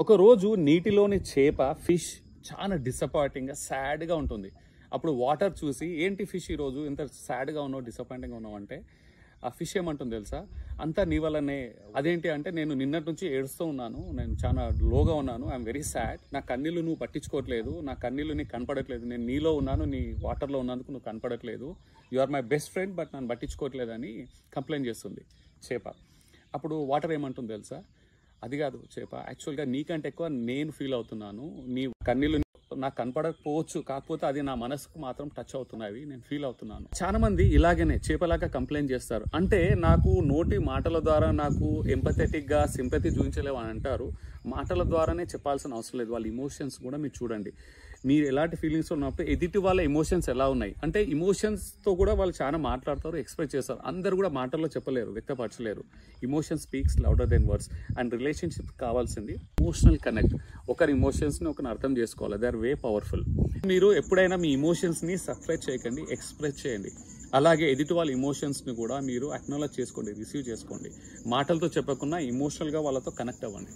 ఒక రోజు నీటిలోని చేప ఫిష్ చాలా డిసప్పాయింటింగ్గా సాడ్గా ఉంటుంది. అప్పుడు వాటర్ చూసి ఏంటి ఫిష్ ఈరోజు ఇంత సాడ్గా ఉన్నావు, డిసప్పాయింటింగ్గా ఉన్నావు అంటే ఆ ఫిష్ ఏమంటుంది తెలుసా, అంతా నీ వల్లనే. అదేంటి అంటే నేను నిన్నటి నుంచి ఏడుస్తూ ఉన్నాను, నేను చాలా లోగా ఉన్నాను, ఐఎమ్ వెరీ సాడ్. నా కన్నీళ్ళు నువ్వు పట్టించుకోవట్లేదు, నా కన్నీళ్ళు నీకు కనపడట్లేదు, నేను నీలో ఉన్నాను, నీ వాటర్లో ఉన్నందుకు నువ్వు కనపడట్లేదు, you are my best friend but నన్ను పట్టించుకోవట్లేదు అని కంప్లైంట్ చేస్తుంది చేప. అప్పుడు వాటర్ ఏమంటుంది తెలుసా, అది కాదు చేప, యాక్చువల్గా నీకంటే ఎక్కువ నేను ఫీల్ అవుతున్నాను, నీ కన్నీళ్ళు నాకు కనపడకపోవచ్చు, కాకపోతే అది నా మనసుకు మాత్రం టచ్ అవుతున్నవి, నేను ఫీల్ అవుతున్నాను. చాలా మంది ఇలాగనే చేపలాగా కంప్లైంట్ చేస్తారు. అంటే నాకు నోటి మాటల ద్వారా నాకు ఎంపథెటిక్ గా సింపతి చూపించలేవు అని అంటారు. మాటల ద్వారానే చెప్పాల్సిన అవసరం లేదు, వాళ్ళ ఇమోషన్స్ కూడా మీరు చూడండి. మీరు ఎలాంటి ఫీలింగ్స్ ఉన్నప్పుడు ఎదుటి వాళ్ళ ఎమోషన్స్ ఎలా ఉన్నాయి అంటే ఇమోషన్స్తో కూడా వాళ్ళు చాలా మాట్లాడతారు, ఎక్స్ప్రెస్ చేస్తారు. అందరు కూడా మాటల్లో చెప్పలేరు, వ్యక్తపరచలేరు. Emotion speaks louder than words. And relationship కావాల్సింది ఎమోషనల్ కనెక్ట్. ఒకరి ఎమోషన్స్ని ఒకరిని అర్థం చేసుకోవాలి, దే ఆర్ వే పవర్ఫుల్. మీరు ఎప్పుడైనా మీ ఎమోషన్స్ని సప్రెస్ చేయకండి, ఎక్స్ప్రెస్ చేయండి. అలాగే ఎదుటి వాళ్ళ ఎమోషన్స్ని కూడా మీరు అక్నాలెడ్జ్ చేసుకోండి, రిసీవ్ చేసుకోండి. మాటలతో చెప్పకుండా ఎమోషనల్గా వాళ్ళతో కనెక్ట్ అవ్వండి.